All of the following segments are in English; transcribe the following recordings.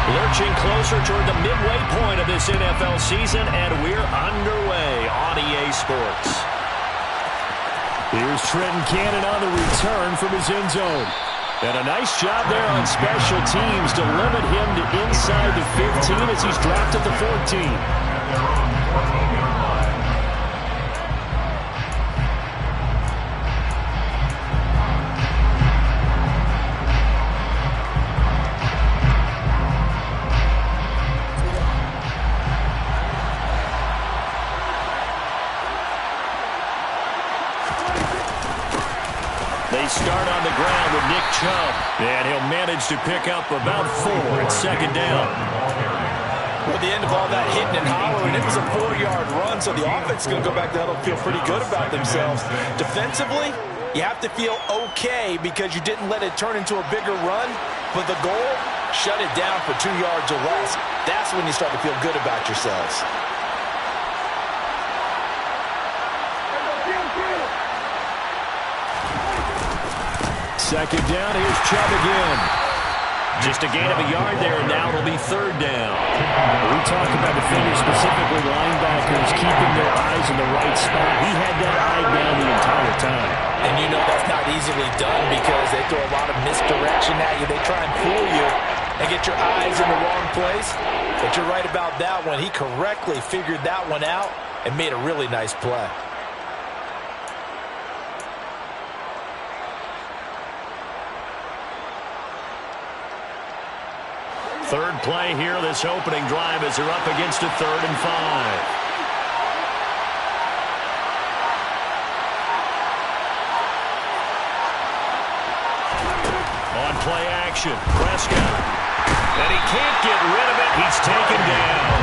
Lurching closer toward the midway point of this NFL season, and we're underway on EA Sports. Here's Trenton Cannon on the return from his end zone. And a nice job there on special teams to limit him to inside the 15 as he's dropped at the 14. They start on the ground with Nick Chubb. And he'll manage to pick up about 4 at second down. At the end of all that hitting and hollering, it was a 4-yard run, so the offense is going to go back there and feel pretty good about themselves. Defensively, you have to feel okay because you didn't let it turn into a bigger run. But the goal, shut it down for 2 yards or less. That's when you start to feel good about yourselves. Second down, here's Chubb again. Just a gain of a yard there, and now it'll be third down. We talk about defenders, specifically linebackers, keeping their eyes in the right spot. He had that eye down the entire time. And you know that's not easily done because they throw a lot of misdirection at you. They try and fool you and get your eyes in the wrong place. But you're right about that one. He correctly figured that one out and made a really nice play. Third play here, this opening drive as they're up against a 3rd and 5. On play action, Prescott. And he can't get rid of it. He's taken down.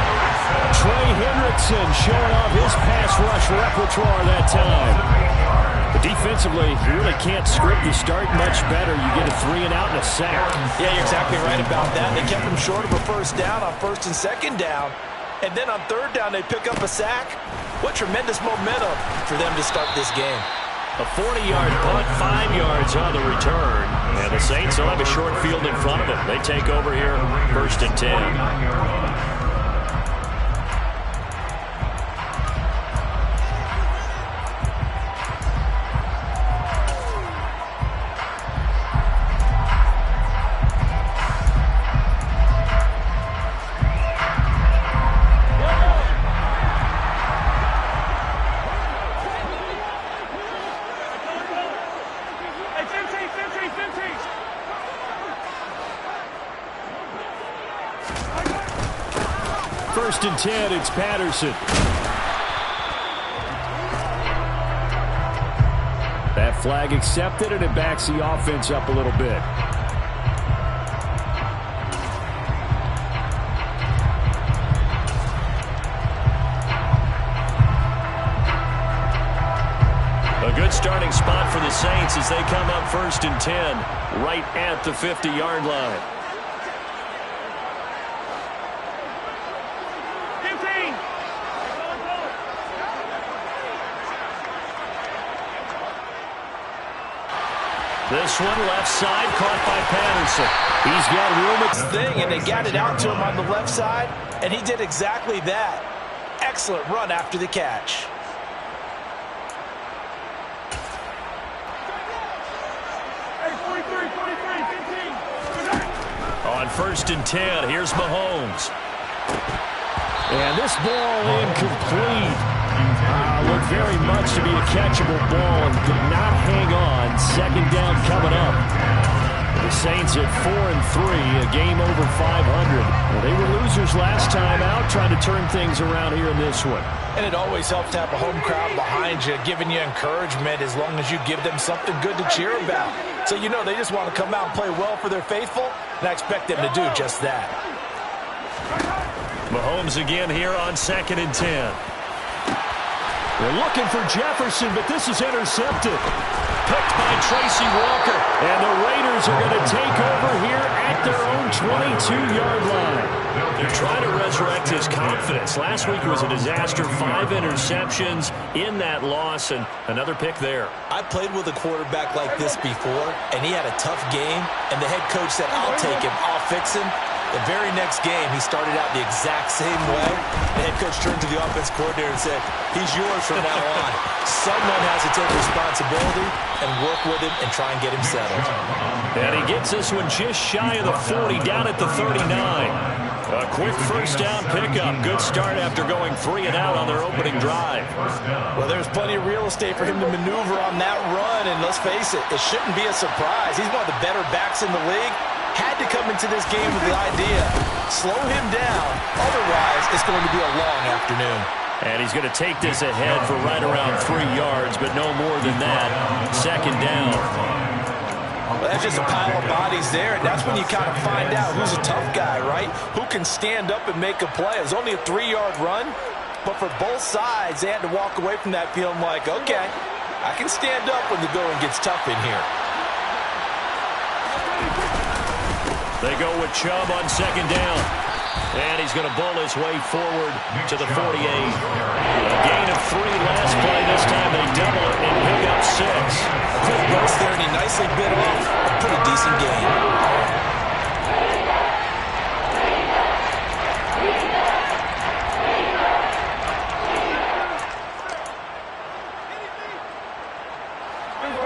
Trey Hendrickson showing off his pass rush repertoire that time. But defensively, you really can't script the start much better. You get a 3 and out and a sack. Yeah, you're exactly right about that. They kept him short of a first down on 1st and 2nd down. And then on 3rd down, they pick up a sack. What tremendous momentum for them to start this game. A 40-yard punt, 5 yards on the return. And the Saints will have a short field in front of them. They take over here, 1st and 10. First and 10, it's Patterson. That flag accepted, and it backs the offense up a little bit. A good starting spot for the Saints as they come up 1st and 10, right at the 50-yard line. This one left side caught by Patterson. He's got room at thing, and they got it out to him on the left side, and he did exactly that. Excellent run after the catch. On 1st and 10, here's Mahomes. And this ball incomplete. Looked very much to be a catchable ball and could not hang on. Second down coming up. The Saints at 4-3, a game over 500. Well, they were losers last time out, trying to turn things around here in this one. And it always helps to have a home crowd behind you, giving you encouragement as long as you give them something good to cheer about. So you know they just want to come out and play well for their faithful, and I expect them to do just that. Mahomes again here on 2nd and 10. They're looking for Jefferson, but this is intercepted. Picked by Tracy Walker. And the Raiders are going to take over here at their own 22-yard line. They're trying to resurrect his confidence. Last week was a disaster. 5 interceptions in that loss, and another pick there. I played with a quarterback like this before, and he had a tough game, and the head coach said, I'll take him, I'll fix him. The very next game, he started out the exact same way. The head coach turned to the offense coordinator and said, he's yours from now on. Someone has to take responsibility and work with him and try and get him settled. And he gets this one just shy of the 40, down at the 39. A quick first down pickup. Good start after going 3 and out on their opening drive. Well, there's plenty of real estate for him to maneuver on that run, and let's face it, it shouldn't be a surprise. He's one of the better backs in the league. Had to come into this game with the idea, slow him down, otherwise it's going to be a long afternoon. And he's going to take this ahead for right around 3 yards, but no more than that. Second down. Well, that's just a pile of bodies there, and that's when you kind of find out who's a tough guy, right? Who can stand up and make a play. It was only a 3-yard run, but for both sides, they had to walk away from that feeling like, okay, I can stand up when the going gets tough in here. They go with Chubb on second down. And he's going to bull his way forward to the 48. A gain of 3 last play. This time they double it and pick up 6. Quick burst there, and he nicely bit off a pretty decent gain.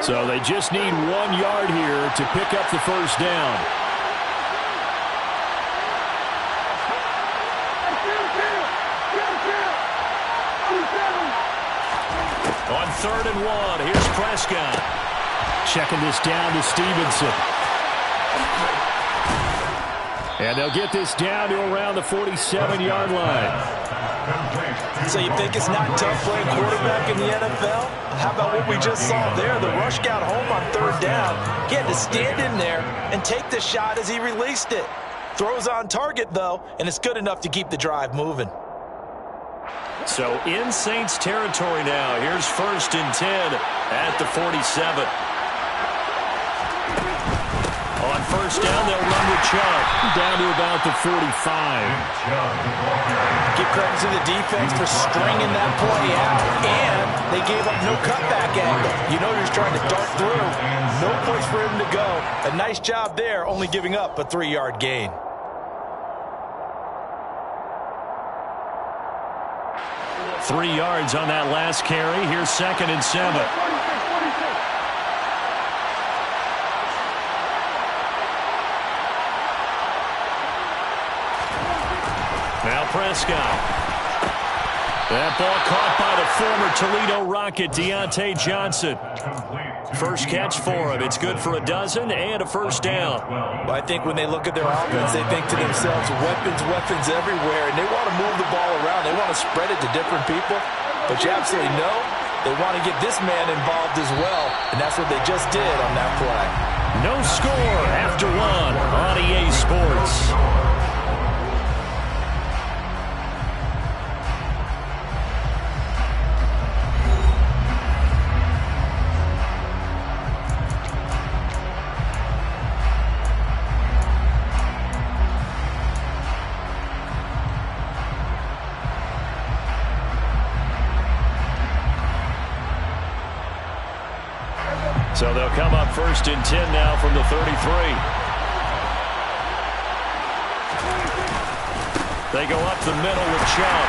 So they just need 1 yard here to pick up the first down. On 3rd and 1, here's Prescott. Checking this down to Stevenson. And they'll get this down to around the 47-yard line. So you think it's not tough playing quarterback in the NFL? How about what we just saw there? The rush got home on 3rd down. He had to stand in there and take the shot as he released it. Throws on target, though, and it's good enough to keep the drive moving. So in Saints territory now. Here's 1st and 10 at the 47. On 1st down, they'll run with Chubb down to about the 45. Give credit to the defense for stringing that play out, and they gave up no cutback angle. You know he's trying to dart through. No place for him to go. A nice job there, only giving up a 3-yard gain. Three yards on that last carry. Here's 2nd and 7. Now Prescott. That ball caught by the former Toledo Rocket, Deontay Johnson. First catch for him. It's good for a dozen and a first down. Well, I think when they look at their offense, they think to themselves, weapons everywhere, and they want to move the ball around. They want to spread it to different people, but you absolutely know they want to get this man involved as well, and that's what they just did on that play. No score after 1 on EA Sports. So they'll come up 1st and 10 now from the 33. They go up the middle with Chubb.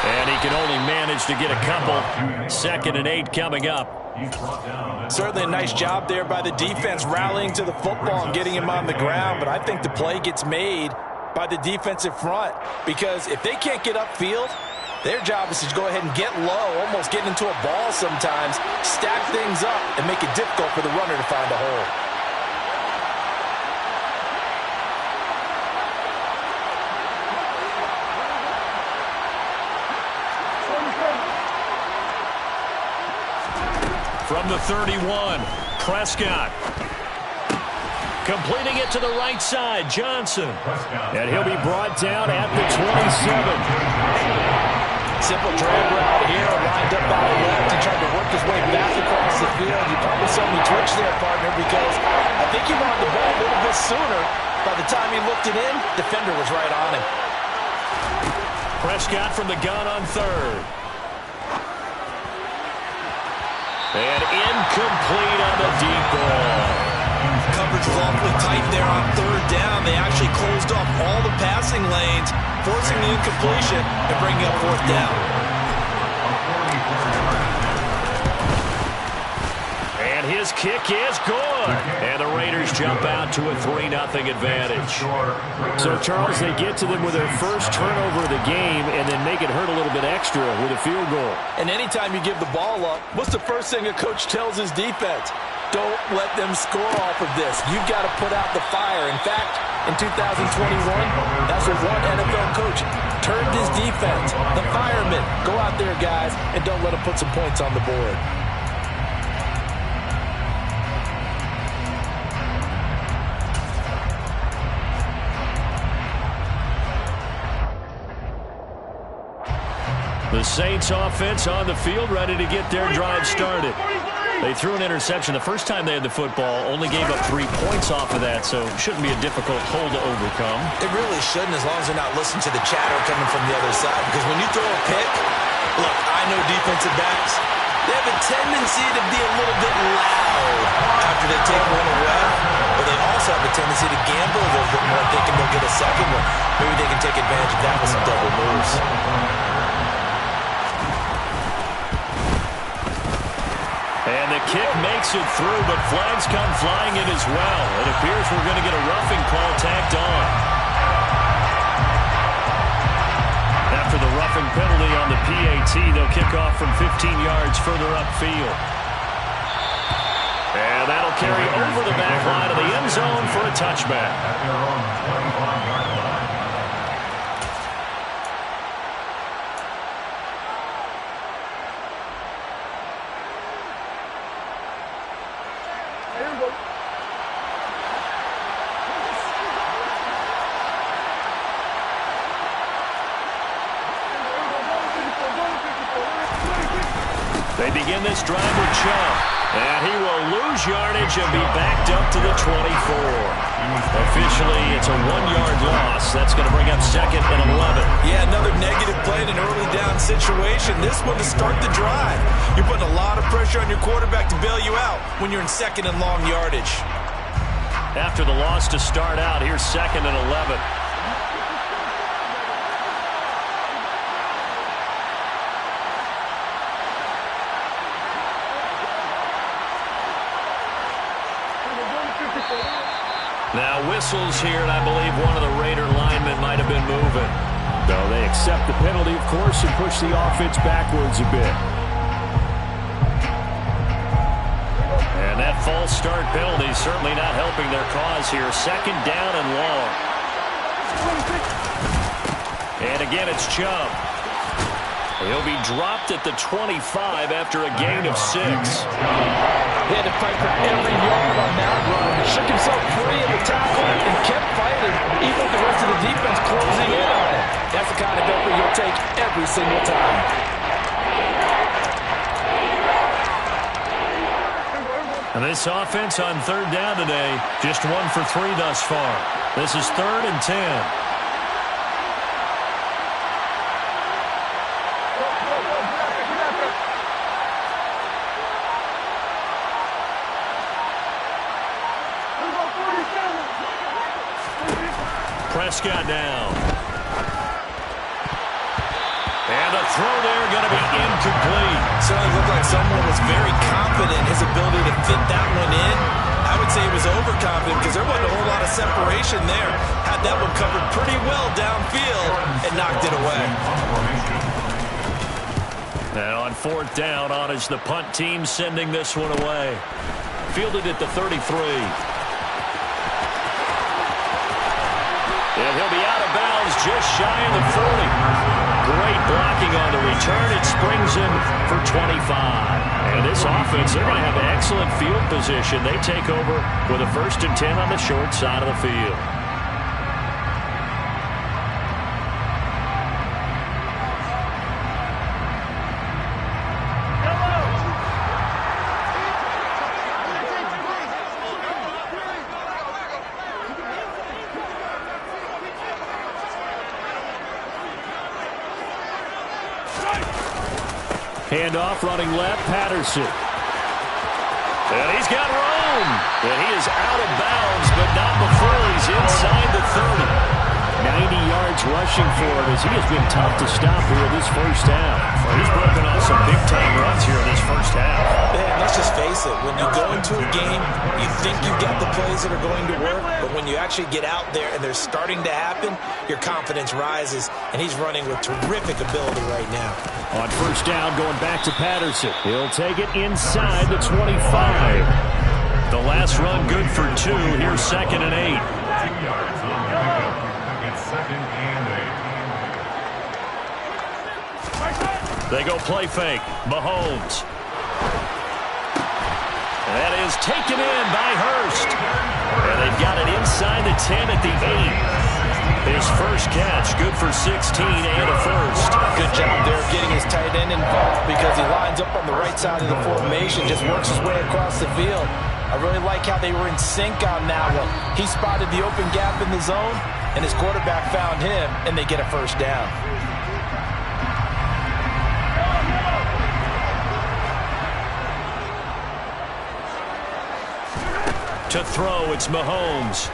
And he can only manage to get a couple. 2nd and 8 coming up. Certainly a nice job there by the defense rallying to the football and getting him on the ground. But I think the play gets made by the defensive front. Because if they can't get upfield, their job is to go ahead and get low, almost get into a ball sometimes, stack things up, and make it difficult for the runner to find a hole. From the 31, Prescott. Completing it to the right side, Johnson. And he'll be brought down at the 27. Simple drag route here, lined up by the left. He tried to work his way back across the field. You probably saw me twitch there, partner, because I think he wanted the ball a little bit sooner. By the time he looked it in, defender was right on him. Prescott from the gun on 3rd. And incomplete on the deep ball. Coverage was awfully tight there on third down. They actually closed off all the passing lanes, forcing the incompletion and bringing up fourth down. And his kick is good. And the Raiders jump out to a 3-0 advantage. So, Charles, they get to them with their first turnover of the game and then make it hurt a little bit extra with a field goal. And anytime you give the ball up, what's the first thing a coach tells his defense? Don't let them score off of this. You've got to put out the fire. In fact, in 2021, that's what one NFL coach turned his defense. The firemen. Go out there, guys, and don't let them put some points on the board. The Saints offense on the field, ready to get their drive started. They threw an interception the first time they had the football, only gave up 3 points off of that, so it shouldn't be a difficult hole to overcome. It really shouldn't, as long as they're not listening to the chatter coming from the other side. Because when you throw a pick, look, I know defensive backs, they have a tendency to be a little bit loud after they take one away. But they also have a tendency to gamble a little bit more, thinking they'll get a second one. Maybe they can take advantage of that with some double moves. And the kick makes it through, but flags come flying in as well. It appears we're going to get a roughing call tacked on. After the roughing penalty on the PAT, they'll kick off from 15 yards further upfield. And that'll carry over the back line of the end zone for a touchback. They begin this drive with Chubb, and he will lose yardage and be backed up to the 24. Officially, it's a 1-yard loss. That's going to bring up second and 11. Yeah, another negative play in an early down situation. This one to start the drive. You're putting a lot of pressure on your quarterback to bail you out when you're in second and long yardage. After the loss to start out, here's second and 11. Now whistles here, and I believe one of the Raider linemen might have been moving. No, they accept the penalty, of course, and push the offense backwards a bit. And that false start penalty certainly not helping their cause here. Second down and long. And again, it's Chubb. He'll be dropped at the 25 after a gain of 6. He had to fight for every yard on that run. He shook himself free of the tackle and kept fighting, even with the rest of the defense closing in on it. That's the kind of effort you'll take every single time. And this offense on third down today, just 1 for 3 thus far. This is 3rd and 10. Prescott down. And the throw there going to be incomplete. Certainly looked like someone was very confident in his ability to fit that one in. I would say he was overconfident because there wasn't a whole lot of separation there. Had that one covered pretty well downfield and knocked it away. Now on 4th down, on is the punt team sending this one away. Fielded at the 33. And he'll be out of bounds just shy of the 40. Great blocking on the return. It springs him for 25. And this offense, they're going to have an excellent field position. They take over with a 1st and 10 on the short side of the field. Handoff running left, Patterson. And he's got room. boom! And he is out of bounds, but not before he's inside the 30. 90 yards rushing for him as he has been tough to stop here this first half. Well, he's broken off some big-time runs here in this first half. Man, let's just face it. When you go into a game, you think you've got the plays that are going to work, but when you actually get out there and they're starting to happen, your confidence rises, and he's running with terrific ability right now. On first down, going back to Patterson. He'll take it inside the 25. The last run good for 2. Here's 2nd and 8. They go play fake. Mahomes. That is taken in by Hurst. And they've got it inside the 10 at the 8. His first catch, good for 16 and a first. Good job there getting his tight end involved because he lines up on the right side of the formation, just works his way across the field. I really like how they were in sync on that one. He spotted the open gap in the zone, and his quarterback found him, and they get a first down. To throw, it's Mahomes.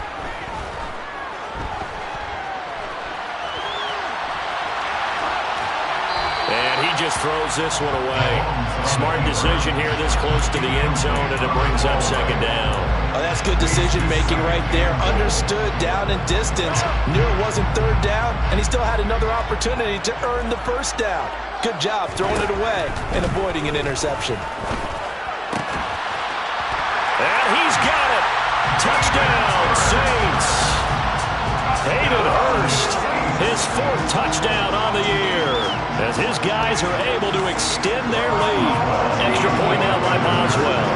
And he just throws this one away. Smart decision here this close to the end zone, and it brings up 2nd down. Oh, that's good decision-making right there. Understood down and distance. Knew it wasn't 3rd down, and he still had another opportunity to earn the first down. Good job throwing it away and avoiding an interception. And he's got it. Touchdown, Saints. Hayden Hurst, his 4th touchdown on the year, as his guys are able to extend their lead. Extra point now by Boswell.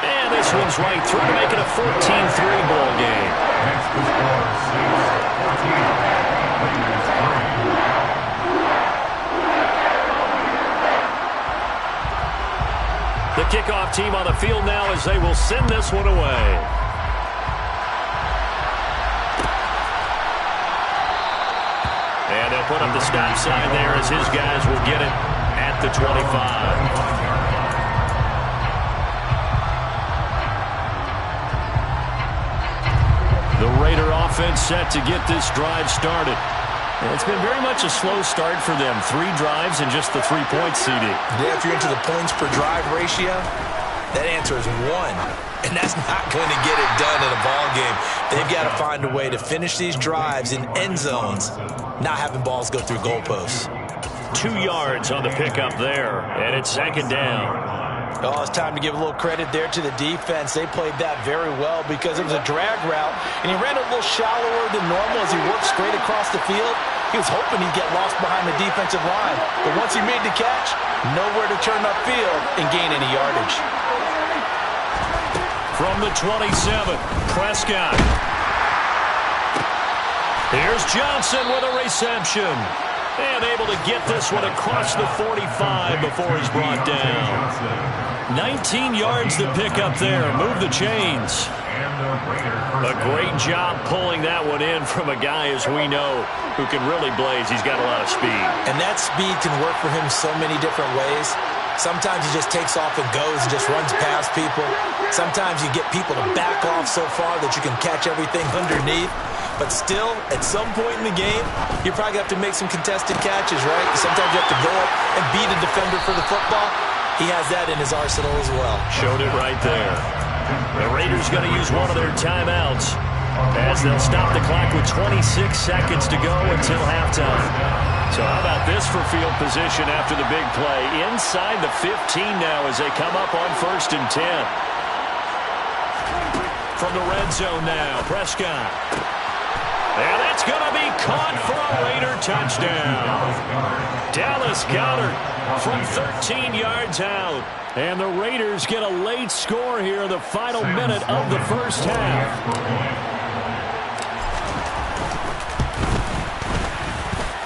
And this one's right through to make it a 14-3 ball game. The kickoff team on the field now as they will send this one away. And they'll put up the stop sign there as his guys will get it at the 25. The Raider offense set to get this drive started. It's been very much a slow start for them. 3 drives and just the 3 points, CD. Yeah, if you're into the points per drive ratio, that answer is 1. And that's not going to get it done in a ball game. They've got to find a way to finish these drives in end zones, not having balls go through goalposts. 2 yards on the pickup there, and it's 2nd down. Oh, it's time to give a little credit there to the defense. They played that very well because it was a drag route, and he ran a little shallower than normal as he worked straight across the field. He was hoping he'd get lost behind the defensive line, but once he made the catch, nowhere to turn upfield and gain any yardage. From the 27, Prescott. Here's Johnson with a reception. And able to get this one across the 45 before he's brought down. 19 yards to pick up there. Move the chains. A great job pulling that one in from a guy, as we know, who can really blaze. He's got a lot of speed. And that speed can work for him so many different ways. Sometimes he just takes off and goes and just runs past people. Sometimes you get people to back off so far that you can catch everything underneath. But still, at some point in the game, you probably have to make some contested catches, right? Sometimes you have to go up and beat a defender for the football. He has that in his arsenal as well. Showed it right there. The Raiders going to use one of their timeouts as they'll stop the clock with 26 seconds to go until halftime. So how about this for field position after the big play? Inside the 15 now as they come up on 1st and 10. From the red zone now, Prescott. And that's going to be caught for a Raider touchdown. Dallas Goedert from 13 yards out. And the Raiders get a late score here in the final minute of the first half.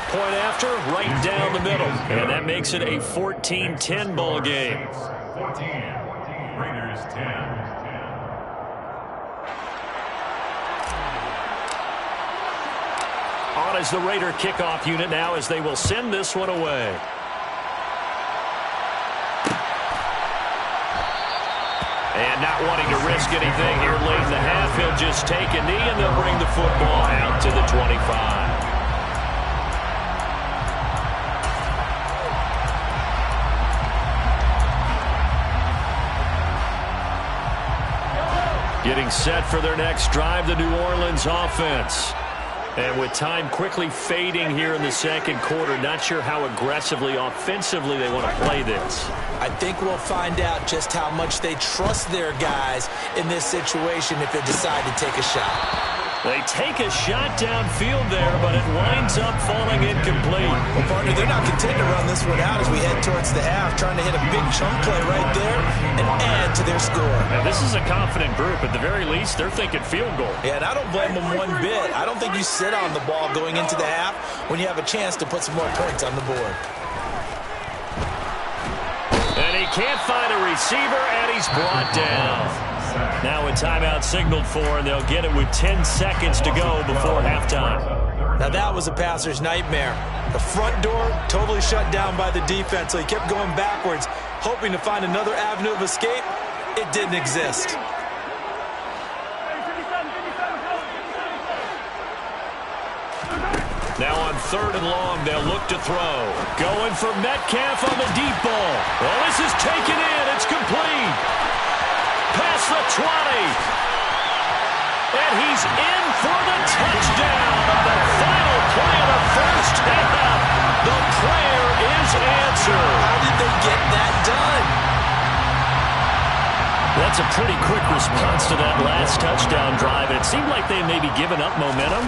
Point after, right down the middle. And that makes it a 14-10 ball game. 14, Raiders 10. On is the Raider kickoff unit now as they will send this one away. And not wanting to risk anything here late in the half, he'll just take a knee and they'll bring the football out to the 25. Getting set for their next drive, the New Orleans offense. And with time quickly fading here in the second quarter, not sure how aggressively, offensively they want to play this. I think we'll find out just how much they trust their guys in this situation if they decide to take a shot. They take a shot downfield there, but it winds up falling incomplete. Well, partner, they're not content to run this one out as we head towards the half, trying to hit a big chunk play right there and add to their score. Now, this is a confident group. At the very least, they're thinking field goal. Yeah, and I don't blame them one bit. I don't think you sit on the ball going into the half when you have a chance to put some more points on the board. And he can't find a receiver, and he's brought down. Now a timeout signaled for, and they'll get it with 10 seconds to go before halftime. Now that was a passer's nightmare. The front door totally shut down by the defense, so he kept going backwards, hoping to find another avenue of escape. It didn't exist. Now on 3rd and long, they'll look to throw. Going for Metcalf on the deep ball. Well, this is taken in. It's complete. Past the 20. And he's in for the touchdown on the final play of the first half. The prayer is answered. How did they get that done? That's a pretty quick response to that last touchdown drive. It seemed like they may be giving up momentum.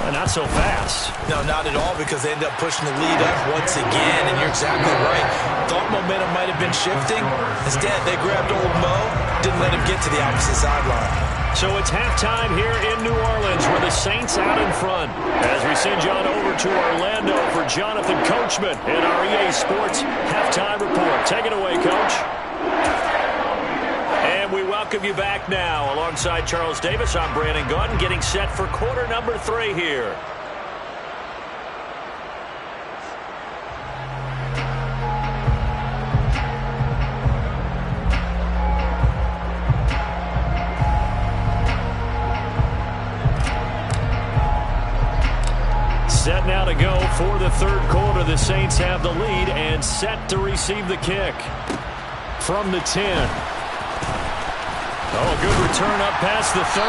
Not so fast. No, not at all, because they end up pushing the lead up once again, and you're exactly right. Thought momentum might have been shifting. Instead, they grabbed old Mo, didn't let him get to the opposite sideline. So it's halftime here in New Orleans with the Saints out in front. As we send you on over to Orlando for Jonathan Coachman in our EA Sports Halftime Report. Take it away, Coach. And we welcome you back now. Alongside Charles Davis, I'm Brandon Gaudin, getting set for quarter number 3 here. Set now to go for the third quarter. The Saints have the lead and set to receive the kick from the 10. Oh, good return up past the 30.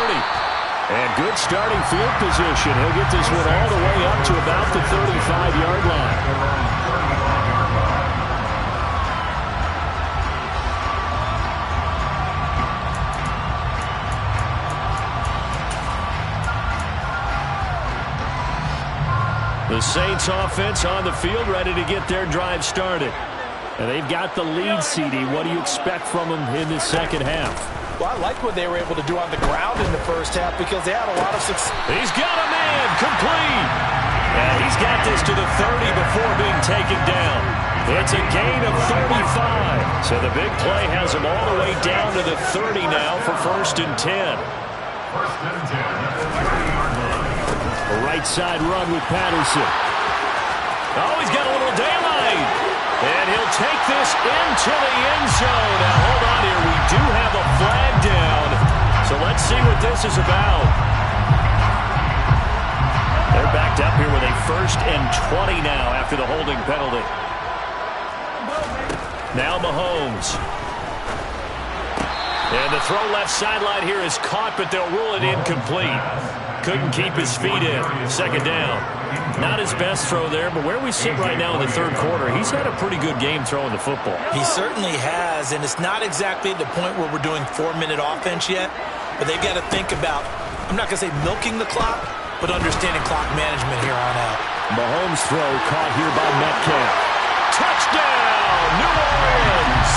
And good starting field position. He'll get this one all the way up to about the 35-yard line. The Saints offense on the field, ready to get their drive started. And they've got the lead, CD. What do you expect from them in this second half? Well, I like what they were able to do on the ground in the first half because they had a lot of success. He's got a man, complete. And he's got this to the 30 before being taken down. It's a gain of 35. So the big play has him all the way down to the 30 now for 1st and 10. A right side run with Patterson. Oh, he's got a little daylight. And he'll take this into the end zone. Now, hold on here. We do have a flag down. So let's see what this is about. They're backed up here with a 1st and 20 now after the holding penalty. Now Mahomes. And the throw left sideline here is caught, but they'll rule it incomplete. Couldn't keep his feet in. 2nd down. Not his best throw there, but where we sit right now in the third quarter, he's had a pretty good game throwing the football. He certainly has, and it's not exactly at the point where we're doing 4-minute offense yet, but they've got to think about, I'm not going to say milking the clock, but understanding clock management here on out. Mahomes' throw caught here by Metcalf. Touchdown, New Orleans!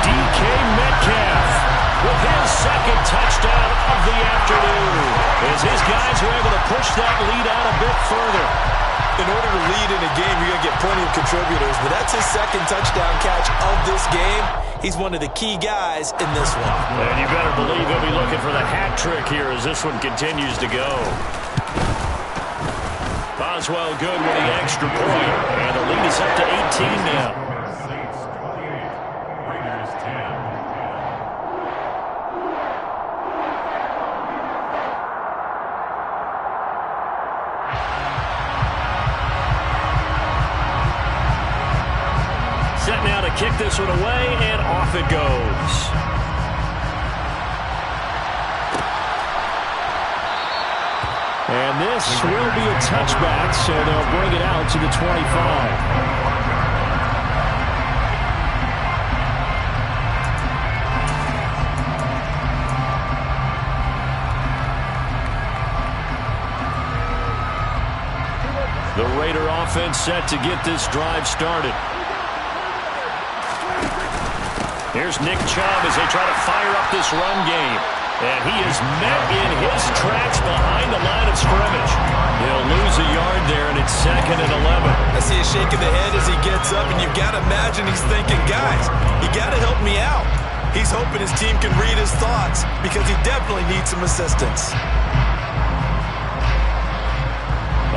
DK Metcalf with his 2nd touchdown of the afternoon. As his guys are able to push that lead out a bit further. In order to lead in a game, you're going to get plenty of contributors, but that's his 2nd touchdown catch of this game. He's one of the key guys in this one. And you better believe he'll be looking for the hat trick here as this one continues to go. Boswell good with the extra point, and the lead is up to 18 now. kick this one away, and off it goes. And this will be a touchback, so they'll bring it out to the 25. The Raider offense set to get this drive started. Here's Nick Chubb as they try to fire up this run game. And he is met in his tracks behind the line of scrimmage. He'll lose a yard there, and it's 2nd and 11. I see a shake of the head as he gets up, and you've got to imagine he's thinking, guys, you got to help me out. He's hoping his team can read his thoughts because he definitely needs some assistance.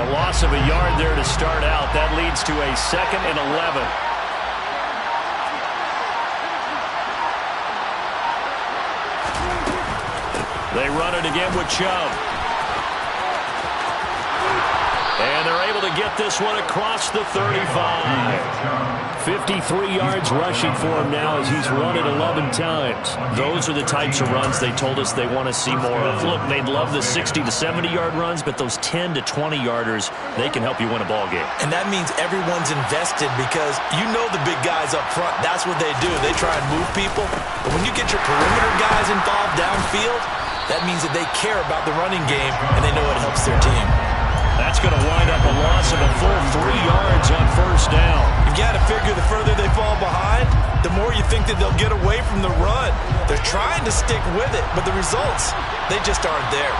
A loss of a yard there to start out. That leads to a 2nd and 11. They run it again with Chubb. And they're able to get this one across the 35. 53 yards rushing for him now as he's run it 11 times. Those are the types of runs they told us they want to see more of. Look, they'd love the 60 to 70-yard runs, but those 10 to 20-yarders, they can help you win a ball game. And that means everyone's invested because you know the big guys up front. That's what they do. They try and move people. But when you get your perimeter guys involved downfield, that means that they care about the running game, and they know it helps their team. That's going to wind up a loss of a full 3 yards on first down. You've got to figure the further they fall behind, the more you think that they'll get away from the run. They're trying to stick with it, but the results, they just aren't there.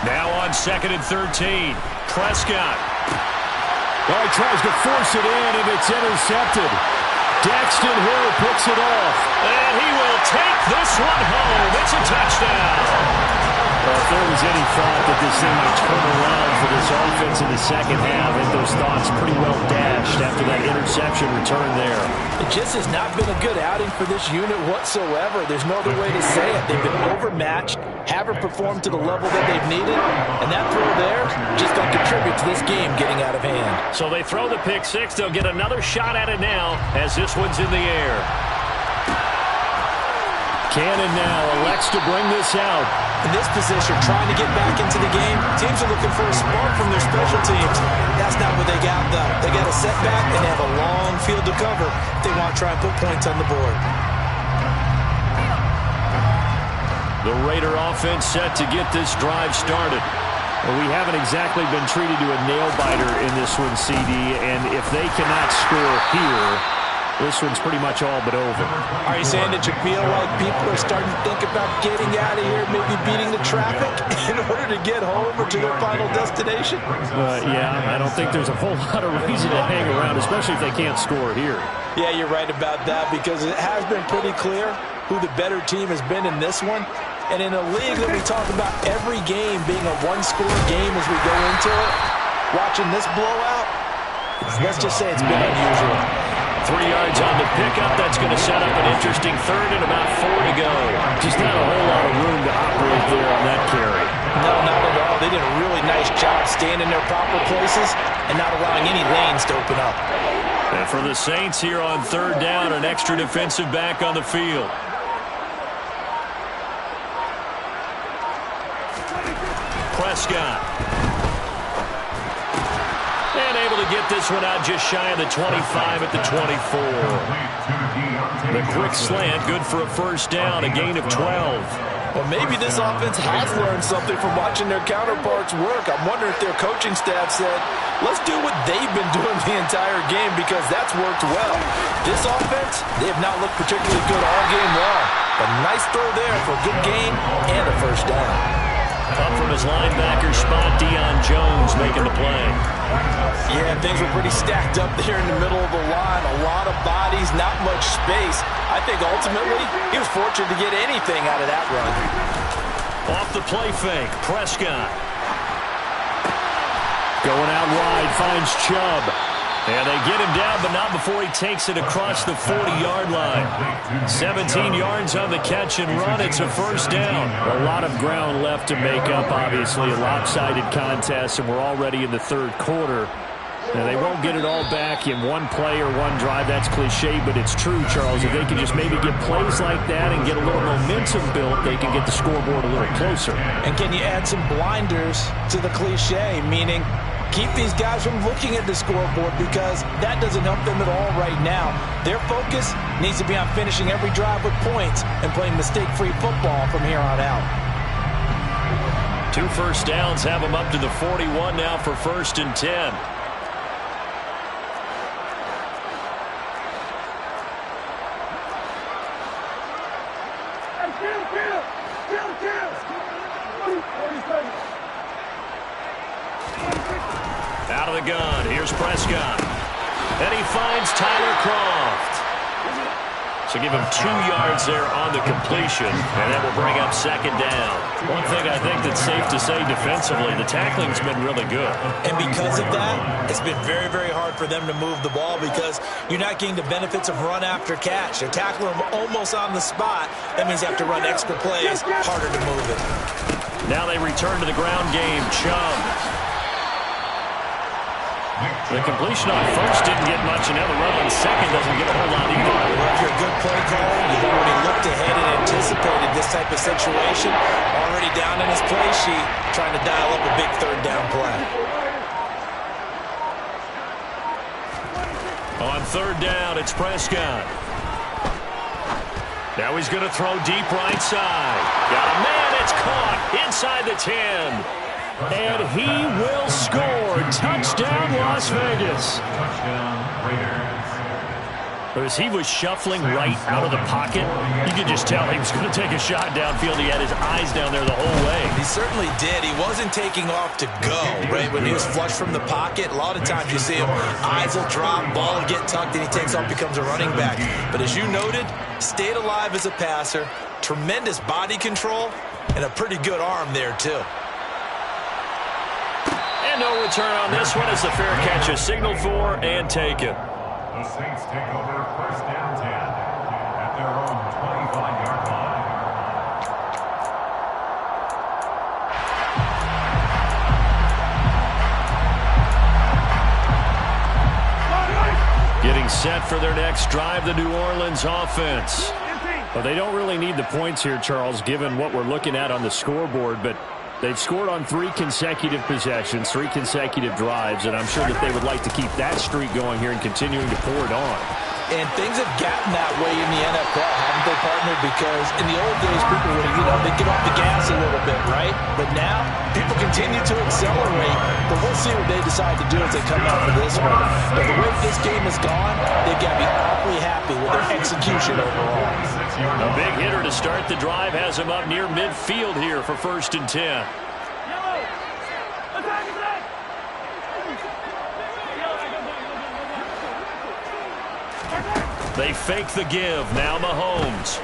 Now on 2nd and 13, Prescott. Oh, he tries to force it in, and it's intercepted. Daxton Hill picks it off. And he will take this one home. It's a touchdown. Well, if there was any thought that this thing might turn around for this offense in the second half, I think those thoughts pretty well dashed after that interception return there. It just has not been a good outing for this unit whatsoever. There's no other way to say it. They've been overmatched, haven't performed to the level that they've needed, and that throw there just going to contribute to this game getting out of hand. So they throw the pick six. They'll get another shot at it now as this one's in the air. Cannon now elects to bring this out. In this position, trying to get back into the game, teams are looking for a spark from their special teams. That's not what they got, though. They got a setback, and they have a long field to cover if they want to try and put points on the board. The Raider offense set to get this drive started. Well, we haven't exactly been treated to a nail-biter in this one, CD, and if they cannot score here, this one's pretty much all but over. Are you saying that you feel like people are starting to think about getting out of here, maybe beating the traffic in order to get home or to their final destination? Yeah, I don't think there's a whole lot of reason to hang around, especially if they can't score here. Yeah, you're right about that because it has been pretty clear who the better team has been in this one. And in a league that we talk about every game being a one-score game as we go into it, watching this blowout, let's just say it's been unusual. 3 yards on the pickup. That's going to set up an interesting third and about 4 to go. Just not a whole lot of room to operate there on that carry. No, not at all. They did a really nice job staying in their proper places and not allowing any lanes to open up. And for the Saints here on third down, an extra defensive back on the field. Prescott. And able to get this one out just shy of the 25 at the 24. The quick slant, good for a first down, a gain of 12. Well, maybe this offense has learned something from watching their counterparts work. I'm wondering if their coaching staff said, let's do what they've been doing the entire game because that's worked well. This offense, they have not looked particularly good all game long. But nice throw there for a good gain and a first down. Up from his linebacker spot, Deion Jones making the play. Yeah, things were pretty stacked up there in the middle of the line. A lot of bodies, not much space. I think ultimately he was fortunate to get anything out of that run. Off the play fake, Prescott. Going out wide, finds Chubb. And they get him down, but not before he takes it across the 40-yard line. 17 yards on the catch and run. It's a first down. A lot of ground left to make up, obviously. A lopsided contest, and we're already in the third quarter. And they won't get it all back in one play or one drive. That's cliche, but it's true, Charles. If they can just maybe get plays like that and get a little momentum built, they can get the scoreboard a little closer. And can you add some blinders to the cliche, meaning keep these guys from looking at the scoreboard, because that doesn't help them at all right now. Their focus needs to be on finishing every drive with points and playing mistake-free football from here on out. 2 first downs have them up to the 41 now for 1st and 10. Out of the gun, here's Prescott. And he finds Tyler Kroft. So give him 2 yards there on the completion, and that will bring up 2nd down. One thing I think that's safe to say defensively, the tackling's been really good. And because of that, it's been very, very hard for them to move the ball, because you're not getting the benefits of run after catch. They're tackling them almost on the spot. That means you have to run extra plays, harder to move it. Now they return to the ground game. Chubb. The completion on first didn't get much, and now the run on second doesn't get a whole lot either. Well, if you're a good play caller, you've already looked ahead and anticipated this type of situation, already down in his play sheet, trying to dial up a big 3rd down play. On 3rd down, it's Prescott. Now he's going to throw deep right side. Got a man, it's caught inside the 10. And he will score. Touchdown, Las Vegas. As he was shuffling right out of the pocket, you could just tell he was going to take a shot downfield. He had his eyes down there the whole way. He certainly did. He wasn't taking off to go, right? When he was flush from the pocket, a lot of times you see him, eyes will drop, ball will get tucked, and he takes off, becomes a running back. But as you noted, stayed alive as a passer, tremendous body control, and a pretty good arm there, too. And no return on this one as the fair catch is signaled for and taken. The Saints take over 1st down 10 at their own 25-yard line. Getting set for their next drive, the New Orleans offense. Well, they don't really need the points here, Charles, given what we're looking at on the scoreboard, but they've scored on 3 consecutive possessions, 3 consecutive drives, and I'm sure that they would like to keep that streak going here and continuing to pour it on. And things have gotten that way in the NFL, haven't they, partner? Because in the old days, people would, they'd get off the gas a little bit, right? But now, people continue to accelerate, but we'll see what they decide to do as they come out for this one. But the way this game has gone, they've got to be awfully happy with their execution overall. A big hitter to start the drive has him up near midfield here for 1st and 10. They fake the give. Now Mahomes.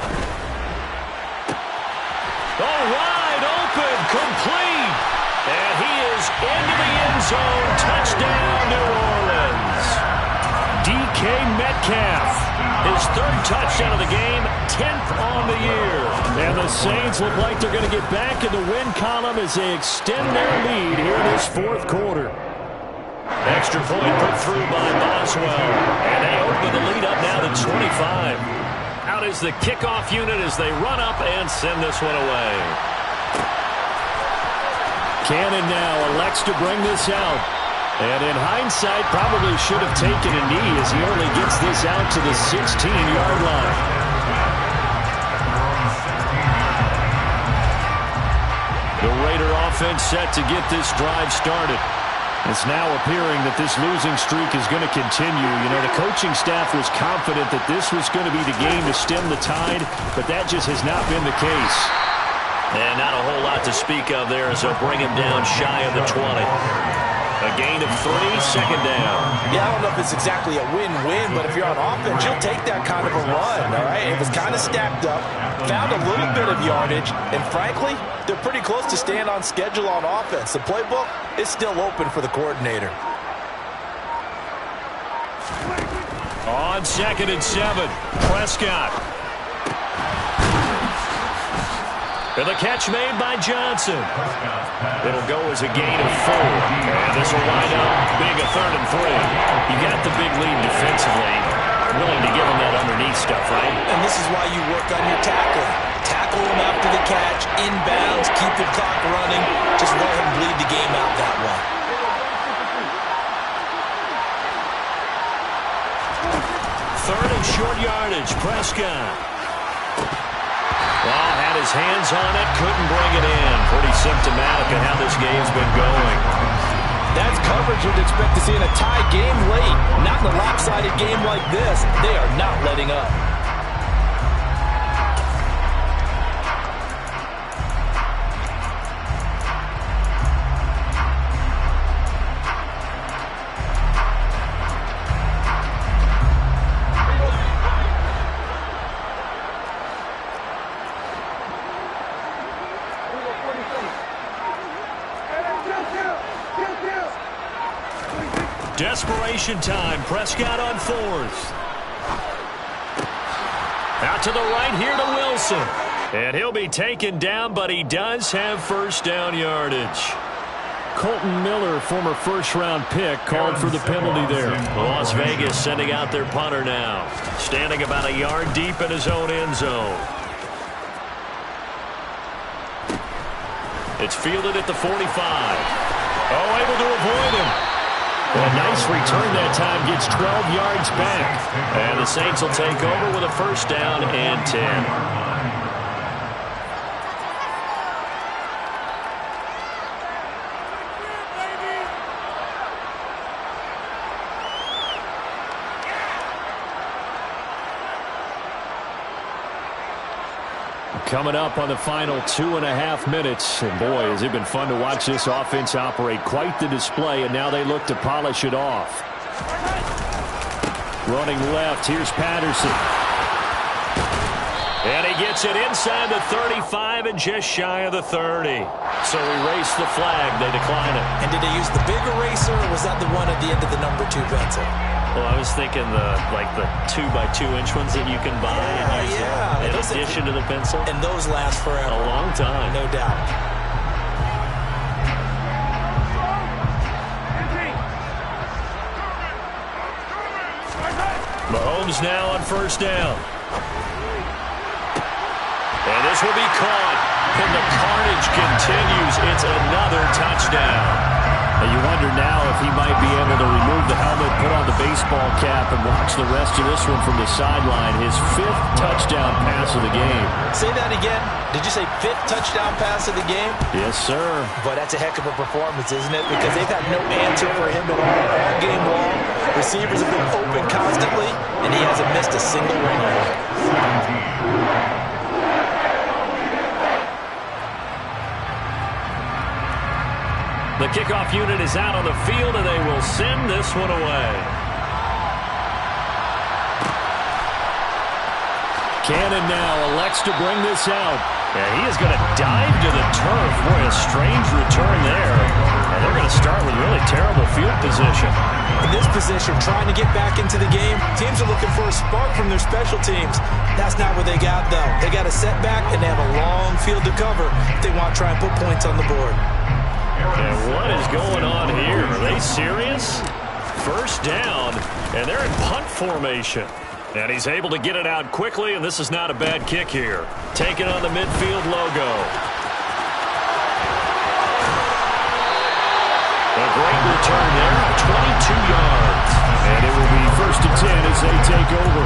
Oh, wide open, complete. And he is into the end zone. Touchdown, New Orleans. DK Metcalf. His 3rd touchdown of the game, 10th on the year. And the Saints look like they're going to get back in the win column as they extend their lead here in this 4th quarter. Extra point put through by Boswell. And they open the lead up now to 25. Out is the kickoff unit as they run up and send this one away. Cannon now elects to bring this out. And in hindsight, probably should have taken a knee as he only gets this out to the 16-yard line. The Raider offense set to get this drive started. It's now appearing that this losing streak is going to continue. The coaching staff was confident that this was going to be the game to stem the tide, but that just has not been the case. And not a whole lot to speak of there as they'll bring him down shy of the 20. A gain of 3, 2nd down. Yeah, I don't know if it's exactly a win-win, but if you're on offense, you'll take that kind of a run, all right? It was kind of stacked up, found a little bit of yardage, and frankly, they're pretty close to staying on schedule on offense. The playbook is still open for the coordinator. On 2nd and 7, Prescott. And the catch made by Johnson. It'll go as a gain of 4. And this will wind up being a 3rd and 3. You got the big lead defensively. Willing to give him that underneath stuff, right? And this is why you work on your tackling. Tackle him after the catch, inbounds, keep the clock running. Just let him bleed the game out that way. 3rd and short yardage, Prescott. Well, had his hands on it, couldn't bring it in. Pretty symptomatic of how this game's been going. That's coverage you'd expect to see in a tie game late. Not in a lopsided game like this. They are not letting up. Desperation time. Prescott on 4th. Out to the right here to Wilson. And he'll be taken down, but he does have 1st down yardage. Colton Miller, former first-round pick, called for the penalty there. Las Vegas sending out their punter now. Standing about a yard deep in his own end zone. It's fielded at the 45. Oh, able to avoid him. A nice return that time, gets 12 yards back. And the Saints will take over with a 1st down and 10. Coming up on the final 2.5 minutes. And boy, has it been fun to watch this offense operate. Quite the display, and now they look to polish it off. Running left, here's Patterson. And he gets it inside the 35 and just shy of the 30. So erase the flag. They decline it. And did they use the big eraser, or was that the one at the end of the number 2 pencil? Well, I was thinking the 2x2-inch ones that you can buy in addition to the pencil. And those last forever. A long time. No doubt. Mahomes now on 1st down. And this will be caught. And the carnage continues. It's another touchdown. You wonder now if he might be able to remove the helmet, put on the baseball cap, and watch the rest of this one from the sideline. His 5th touchdown pass of the game. Say that again. Did you say 5th touchdown pass of the game? Yes, sir. But that's a heck of a performance, isn't it? Because they've had no answer for him at all game long. Receivers have been open constantly, and he hasn't missed a single one. The kickoff unit is out on the field, and they will send this one away. Cannon now elects to bring this out. Yeah, he is going to dive to the turf. Boy, a strange return there. And they're going to start with really terrible field position. In this position, trying to get back into the game, teams are looking for a spark from their special teams. That's not what they got, though. They got a setback, and they have a long field to cover if they want to try and put points on the board. And what is going on here? Are they serious? 1st down, and they're in punt formation. And he's able to get it out quickly, and this is not a bad kick here. Taking on the midfield logo. A great return there, 22 yards. And it will be 1st and 10 as they take over.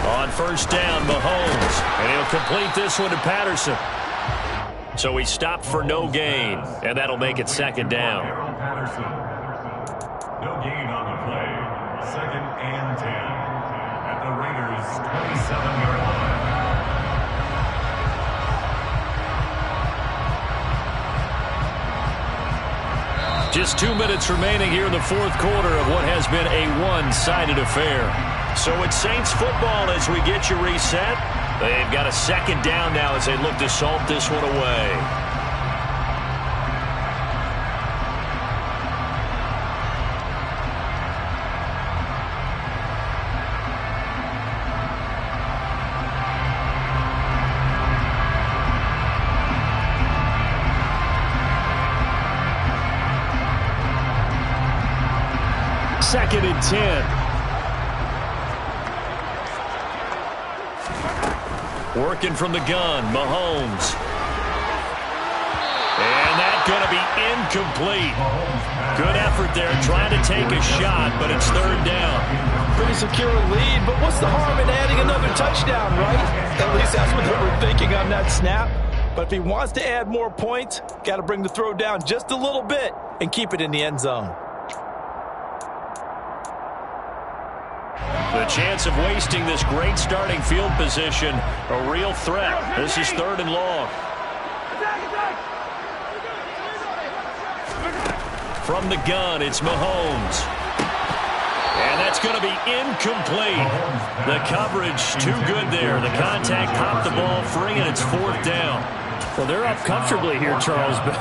On 1st down, Mahomes. And he'll complete this one to Patterson. So he stopped for no gain. And that'll make it 2nd down. Patterson. No gain on the play. 2nd and 10. At the Raiders' 27-yard line. Just 2 minutes remaining here in the fourth quarter of what has been a one-sided affair. So it's Saints football as we get you reset. They've got a second down now as they look to salt this one away. Second and 10. Working from the gun, Mahomes. And that's going to be incomplete. Good effort there, trying to take a shot, but it's third down. Pretty secure lead, but what's the harm in adding another touchdown, right? At least that's what they were thinking on that snap. But if he wants to add more points, got to bring the throw down just a little bit and keep it in the end zone. The chance of wasting this great starting field position, a real threat. This is third and long. From the gun, it's Mahomes. And that's going to be incomplete. The coverage too good there. The contact popped the ball free, and it's fourth down. Well, they're up comfortably here, Charles, but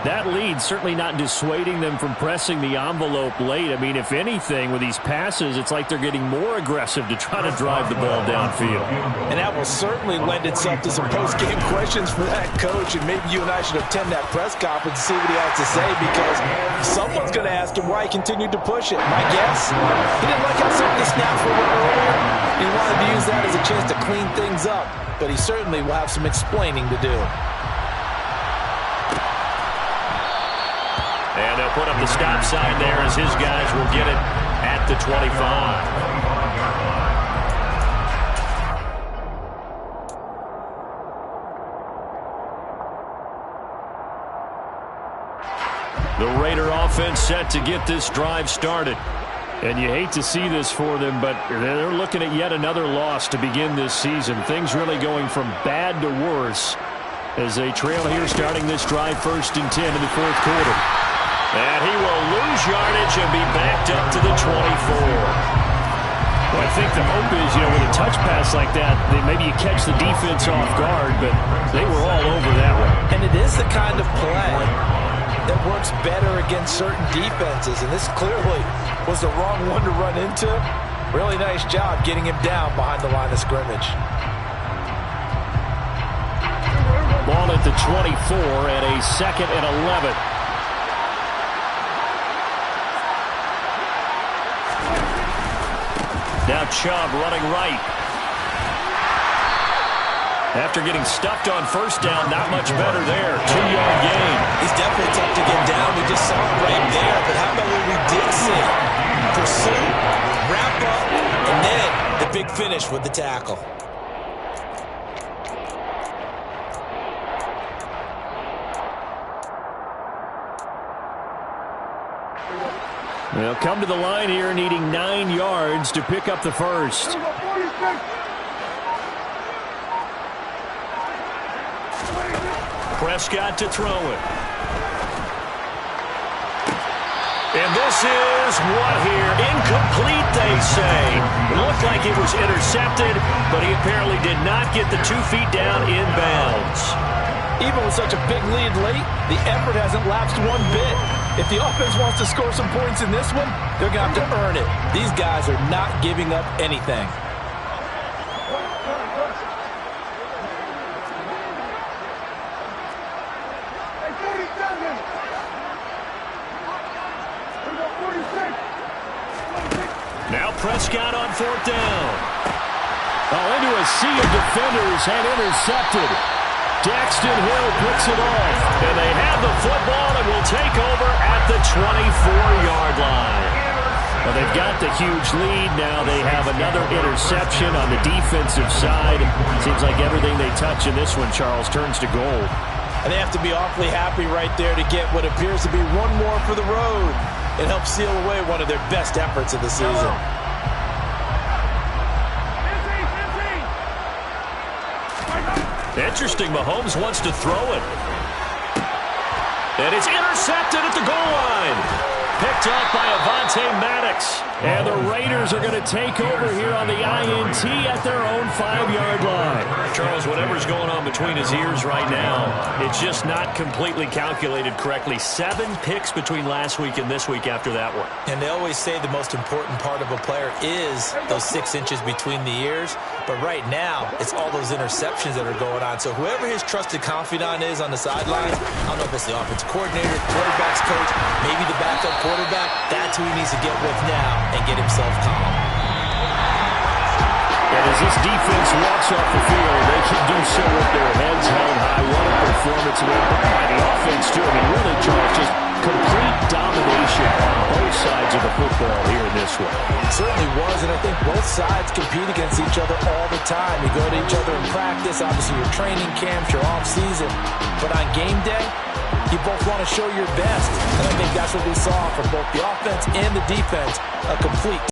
that lead certainly not dissuading them from pressing the envelope late. I mean, if anything, with these passes, it's like they're getting more aggressive to try to drive the ball downfield. And that will certainly lend itself to some post-game questions for that coach, and maybe you and I should attend that press conference and see what he has to say, because someone's going to ask him why he continued to push it. My guess, he didn't like how some of the snaps were earlier. He wanted to use that as a chance to clean things up, but he certainly will have some explaining to do. And they'll put up the stop sign there as his guys will get it at the 25. The Raider offense set to get this drive started. And you hate to see this for them, but they're looking at yet another loss to begin this season. Things really going from bad to worse as they trail here starting this drive first and 10 in the fourth quarter. And he will lose yardage and be backed up to the 24. Well, I think the hope is, with a touch pass like that, maybe you catch the defense off guard, but they were all over that one. And it is the kind of play that works better against certain defenses, and this clearly was the wrong one to run into. Really nice job getting him down behind the line of scrimmage. Ball at the 24 and a second and 11. Now Chubb running right. After getting stuffed on first down, not much better there. 2-yard gain. He's definitely tough to get down. We just saw him right there. But how about what we did see? Pursuit, wrap up, and then the big finish with the tackle. They'll come to the line here needing 9 yards to pick up the first. Prescott to throw it. And this is what here? Incomplete, they say. It looked like it was intercepted, but he apparently did not get the 2 feet down in bounds. Even with such a big lead late, the effort hasn't lapsed one bit. If the offense wants to score some points in this one, they're going to have to earn it. These guys are not giving up anything. Now Prescott on fourth down. Into a sea of defenders and intercepted. Daxton Hill puts it off. And they have the football and will take over at the 24-yard line. Well, they've got the huge lead. Now they have another interception on the defensive side. Seems like everything they touch in this one, Charles, turns to gold. And they have to be awfully happy right there to get what appears to be one more for the road. It helps seal away one of their best efforts of the season. Interesting, Mahomes wants to throw it. And it's intercepted at the goal line. Picked up by Avonte Maddox. And the Raiders are going to take over here on the INT at their own 5-yard line. Charles, whatever's going on between his ears right now, it's just not completely calculated correctly. 7 picks between last week and this week after that one. And they always say the most important part of a player is those 6 inches between the ears. But right now, it's all those interceptions that are going on. So whoever his trusted confidant is on the sideline, I don't know if it's the offensive coordinator, quarterback's coach, maybe the backup quarterback, that's who he needs to get with now and get himself calm. And as this defense walks off the field, they can do so with their heads held high. What a performance by the offense, too. I mean, really, Charles, just complete domination on both sides of the football here in this one. It certainly was, and I think both sides compete against each other all the time. You go to each other in practice, obviously your training camps, your off-season. But on game day, you both want to show your best. And I think that's what we saw from both the offense and the defense, a complete